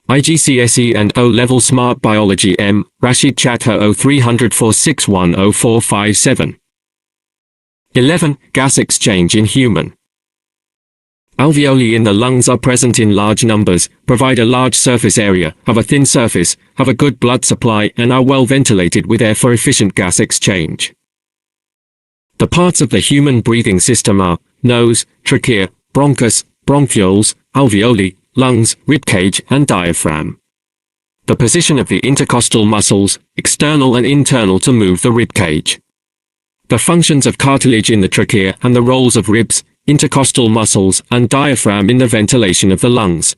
IGCSE and O-Level Smart Biology M. Rashid Chatter 030046100457. 11. Gas exchange in human. Alveoli in the lungs are present in large numbers, provide a large surface area, have a thin surface, have a good blood supply and are well ventilated with air for efficient gas exchange. The parts of the human breathing system are nose, trachea, bronchus, bronchioles, alveoli, lungs, ribcage and diaphragm. The position of the intercostal muscles, external and internal to move the ribcage. The functions of cartilage in the trachea and the roles of ribs, intercostal muscles and diaphragm in the ventilation of the lungs.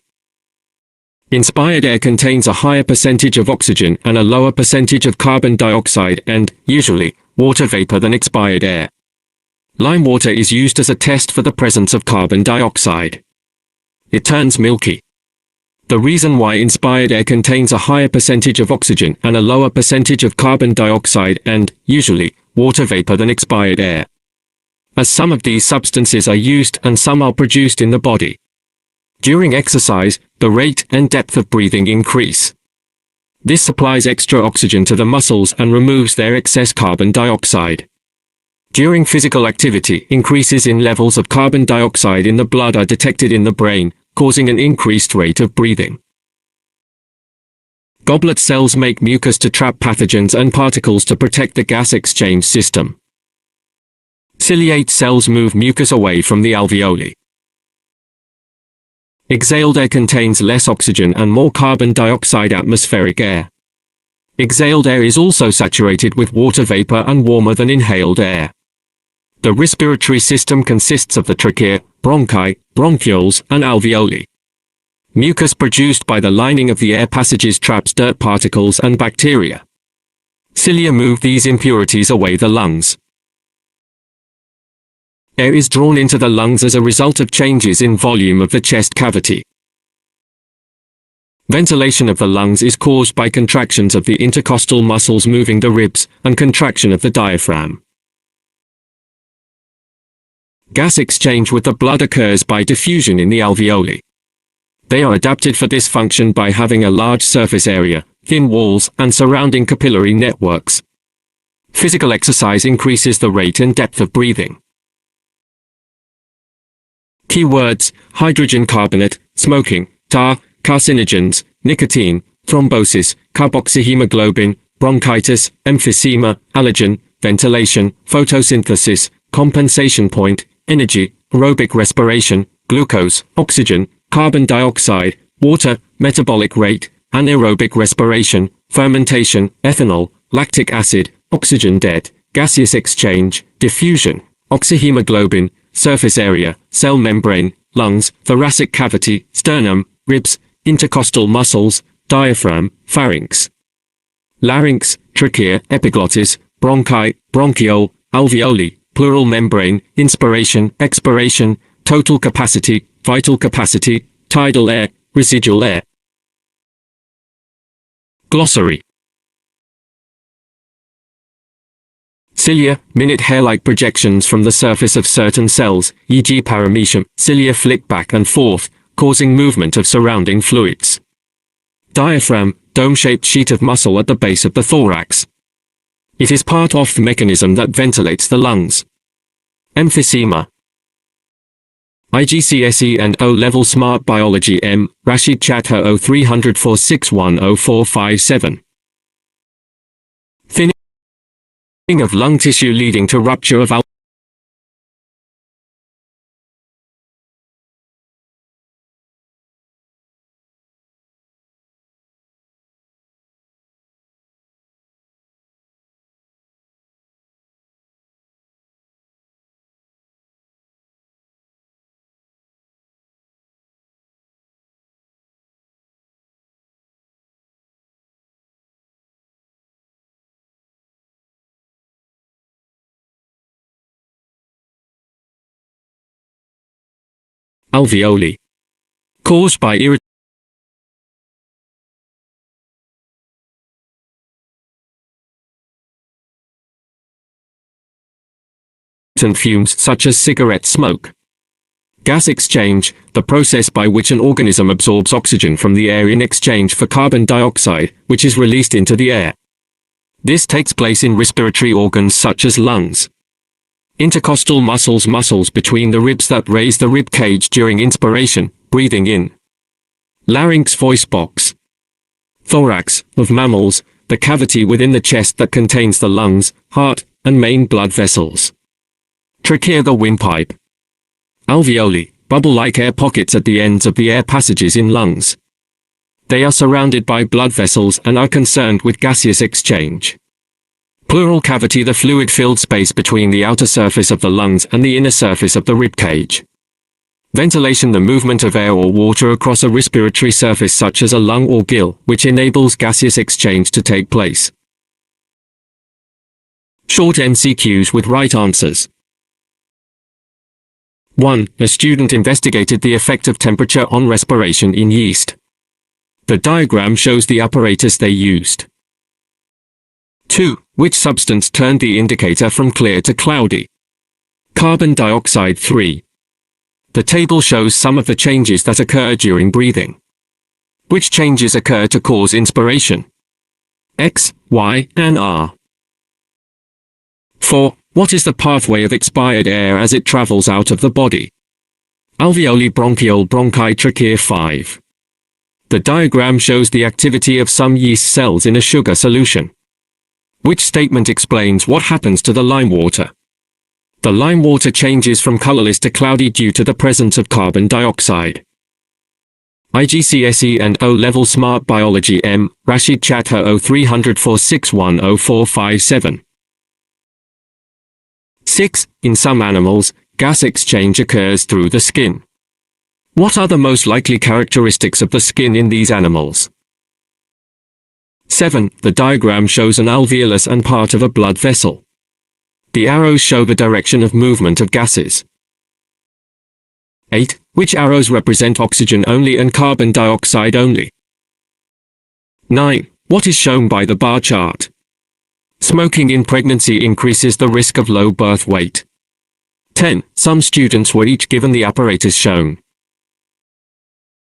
Inspired air contains a higher percentage of oxygen and a lower percentage of carbon dioxide and, usually, water vapor than expired air. Lime water is used as a test for the presence of carbon dioxide. It turns milky. The reason why inspired air contains a higher percentage of oxygen and a lower percentage of carbon dioxide and, usually, water vapor than expired air. As some of these substances are used and some are produced in the body. During exercise, the rate and depth of breathing increase. This supplies extra oxygen to the muscles and removes their excess carbon dioxide. During physical activity, increases in levels of carbon dioxide in the blood are detected in the brain, causing an increased rate of breathing. Goblet cells make mucus to trap pathogens and particles to protect the gas exchange system. Ciliate cells move mucus away from the alveoli. Exhaled air contains less oxygen and more carbon dioxide atmospheric air. Exhaled air is also saturated with water vapor and warmer than inhaled air. The respiratory system consists of the trachea, bronchi, bronchioles, and alveoli. Mucus produced by the lining of the air passages traps dirt particles and bacteria. Cilia move these impurities away the lungs. Air is drawn into the lungs as a result of changes in volume of the chest cavity. Ventilation of the lungs is caused by contractions of the intercostal muscles moving the ribs, and contraction of the diaphragm. Gas exchange with the blood occurs by diffusion in the alveoli. They are adapted for this function by having a large surface area, thin walls, and surrounding capillary networks. Physical exercise increases the rate and depth of breathing. Keywords: hydrogen carbonate, smoking, tar, carcinogens, nicotine, thrombosis, carboxyhemoglobin, bronchitis, emphysema, allergen, ventilation, photosynthesis, compensation point, energy, aerobic respiration, glucose, oxygen, carbon dioxide, water, metabolic rate, anaerobic respiration, fermentation, ethanol, lactic acid, oxygen dead, gaseous exchange, diffusion, oxyhemoglobin, surface area, cell membrane, lungs, thoracic cavity, sternum, ribs, intercostal muscles, diaphragm, pharynx, larynx, trachea, epiglottis, bronchi, bronchiole, alveoli, pleural membrane, inspiration, expiration, total capacity, vital capacity, tidal air, residual air. Glossary. Cilia, minute hair-like projections from the surface of certain cells, e.g. paramecium. Cilia flick back and forth, causing movement of surrounding fluids. Diaphragm, dome-shaped sheet of muscle at the base of the thorax. It is part of the mechanism that ventilates the lungs. Emphysema. IGCSE and O-Level Smart Biology M. Rashid Chatter 030046100457. Thinning of lung tissue leading to rupture of alveoli. Caused by irritant fumes such as cigarette smoke. Gas exchange, the process by which an organism absorbs oxygen from the air in exchange for carbon dioxide, which is released into the air. This takes place in respiratory organs such as lungs. Intercostal muscles between the ribs that raise the rib cage during inspiration, breathing in. Larynx voice box. Thorax, of mammals, the cavity within the chest that contains the lungs, heart, and main blood vessels. Trachea, the windpipe. Alveoli, bubble-like air pockets at the ends of the air passages in lungs. They are surrounded by blood vessels and are concerned with gaseous exchange. Pleural cavity, the fluid-filled space between the outer surface of the lungs and the inner surface of the rib cage. Ventilation, the movement of air or water across a respiratory surface such as a lung or gill, which enables gaseous exchange to take place. Short MCQs with right answers. 1. A student investigated the effect of temperature on respiration in yeast. The diagram shows the apparatus they used. 2. Which substance turned the indicator from clear to cloudy? Carbon dioxide. 3. The table shows some of the changes that occur during breathing. Which changes occur to cause inspiration? X, Y, and R. 4. What is the pathway of expired air as it travels out of the body? Alveoli, bronchiole, bronchi, trachea. 5. The diagram shows the activity of some yeast cells in a sugar solution. Which statement explains what happens to the lime water? The lime water changes from colorless to cloudy due to the presence of carbon dioxide. IGCSE and O-Level Smart Biology M. Rashid Chatter 030046104457. 6. In some animals, gas exchange occurs through the skin. What are the most likely characteristics of the skin in these animals? 7. The diagram shows an alveolus and part of a blood vessel. The arrows show the direction of movement of gases. 8. Which arrows represent oxygen only and carbon dioxide only? 9. What is shown by the bar chart? Smoking in pregnancy increases the risk of low birth weight. 10. Some students were each given the apparatus shown.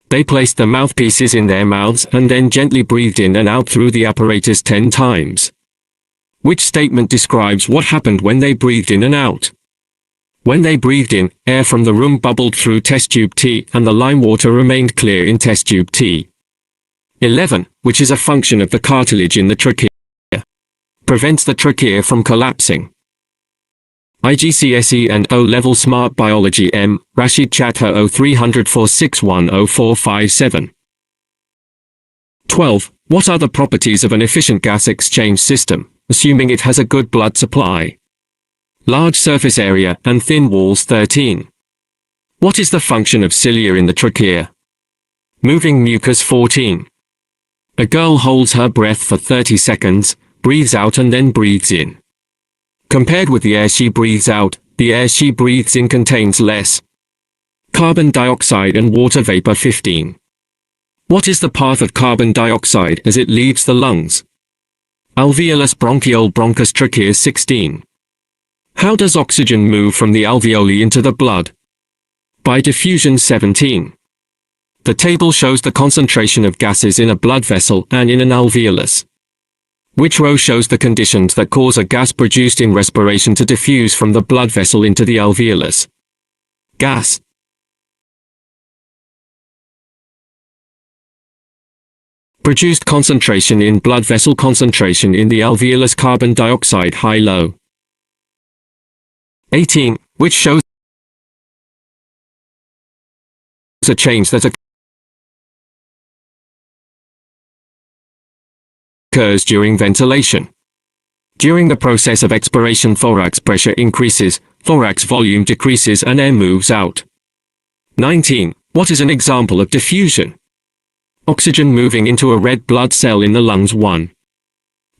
They placed the mouthpieces in their mouths and then gently breathed in and out through the apparatus 10 times. Which statement describes what happened when they breathed in and out? When they breathed in, air from the room bubbled through test tube T and the lime water remained clear in test tube T. 11. Which is a function of the cartilage in the trachea? Prevents the trachea from collapsing. IGCSE and O-Level Smart Biology M. Rashid Chatter 030046104457. 12. What are the properties of an efficient gas exchange system, assuming it has a good blood supply? Large surface area and thin walls. 13. What is the function of cilia in the trachea? Moving mucus. 14. A girl holds her breath for 30 seconds, breathes out and then breathes in. Compared with the air she breathes out, the air she breathes in contains less carbon dioxide and water vapor. 15. What is the path of carbon dioxide as it leaves the lungs? Alveolus, bronchiole, bronchus, trachea. 16. How does oxygen move from the alveoli into the blood? By diffusion. 17. The table shows the concentration of gases in a blood vessel and in an alveolus. Which row shows the conditions that cause a gas produced in respiration to diffuse from the blood vessel into the alveolus? Gas. Produced concentration in blood vessel, concentration in the alveolus, carbon dioxide, high-low. 18. Which shows a change that occurs during ventilation. During the process of expiration, thorax pressure increases, thorax volume decreases and air moves out. 19. What is an example of diffusion? Oxygen moving into a red blood cell in the lungs. 1.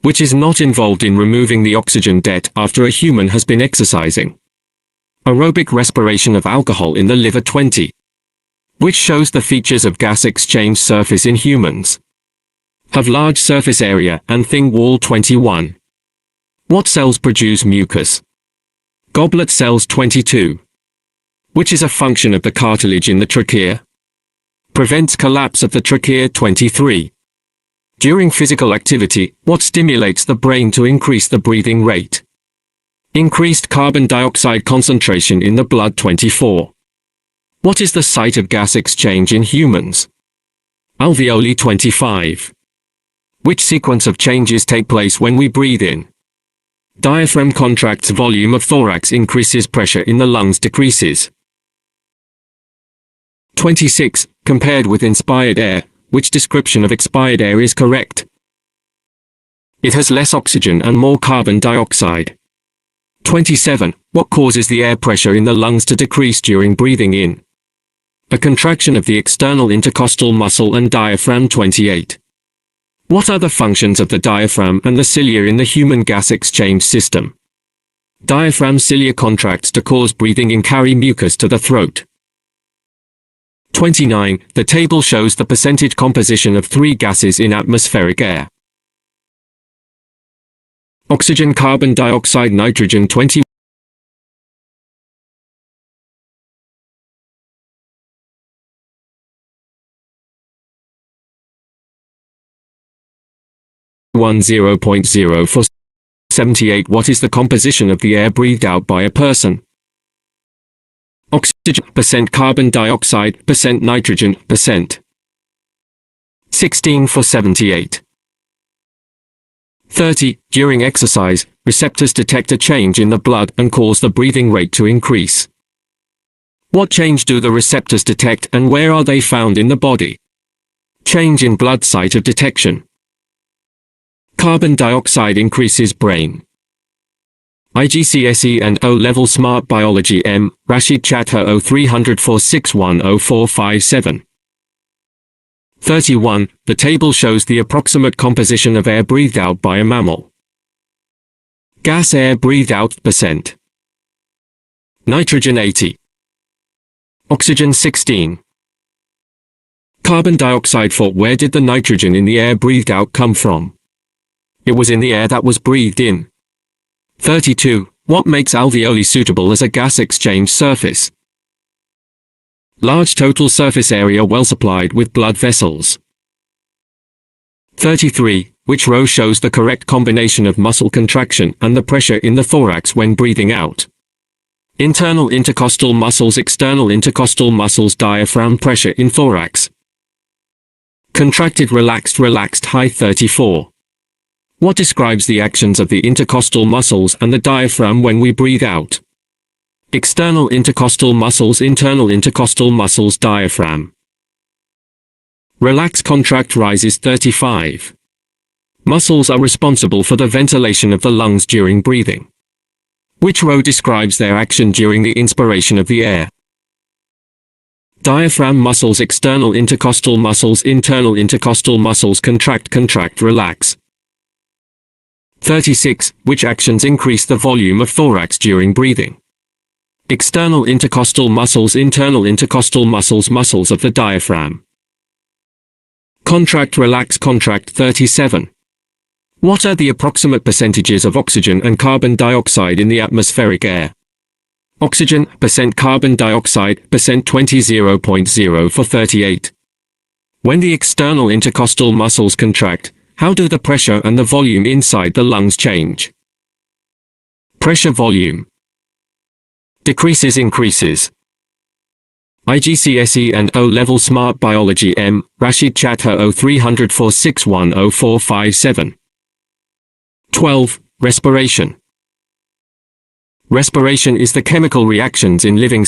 Which is not involved in removing the oxygen debt after a human has been exercising. Aerobic respiration of alcohol in the liver. 20. Which shows the features of gas exchange surface in humans. Have large surface area and thin wall. 21. What cells produce mucus? Goblet cells. 22. which is a function of the cartilage in the trachea. Prevents collapse of the trachea. 23. During physical activity, what stimulates the brain to increase the breathing rate? Increased carbon dioxide concentration in the blood. 24. What is the site of gas exchange in humans? Alveoli. 25. Which sequence of changes take place when we breathe in? Diaphragm contracts, volume of thorax increases, pressure in the lungs decreases. 26. Compared with inspired air, which description of expired air is correct? It has less oxygen and more carbon dioxide. 27. What causes the air pressure in the lungs to decrease during breathing in? A contraction of the external intercostal muscle and diaphragm. 28. What are the functions of the diaphragm and the cilia in the human gas exchange system? Diaphragm cilia contracts to cause breathing in, carry mucus to the throat. 29. The table shows the percentage composition of three gases in atmospheric air. Oxygen, carbon dioxide, nitrogen. 20. One 0.04. 78. What is the composition of the air breathed out by a person? Oxygen percent, carbon dioxide percent, nitrogen percent. 16 for 78. 30. During exercise, receptors detect a change in the blood and cause the breathing rate to increase. What change do the receptors detect and where are they found in the body? Change in blood site of detection. Carbon dioxide increases brain. IGCSE and O-Level Smart Biology. M. Rashid Chatter 030046100457. 31. The table shows the approximate composition of air breathed out by a mammal. Gas air breathed out percent. Nitrogen 80. Oxygen 16. Carbon dioxide 4. Where did the nitrogen in the air breathed out come from? It was in the air that was breathed in. 32. What makes alveoli suitable as a gas exchange surface? Large total surface area well supplied with blood vessels. 33. Which row shows the correct combination of muscle contraction and the pressure in the thorax when breathing out? Internal intercostal muscles, external intercostal muscles, diaphragm, pressure in thorax. Contracted, relaxed, relaxed, high. 34. What describes the actions of the intercostal muscles and the diaphragm when we breathe out? External intercostal muscles, internal intercostal muscles, diaphragm. Relax, contract, rises. 35. Muscles are responsible for the ventilation of the lungs during breathing. Which row describes their action during the inspiration of the air? Diaphragm muscles, external intercostal muscles, internal intercostal muscles, contract, contract, relax. 36. Which actions increase the volume of thorax during breathing? External intercostal muscles, internal intercostal muscles, muscles of the diaphragm. Contract, relax, contract. 37. What are the approximate percentages of oxygen and carbon dioxide in the atmospheric air? Oxygen percent, carbon dioxide percent. 20.0 for 38. When the external intercostal muscles contract, how do the pressure and the volume inside the lungs change? Pressure, volume. Decreases, increases. IGCSE and O-Level Smart Biology. M. Rashid Chatter 030046100457. 12. Respiration. Respiration is the chemical reactions in living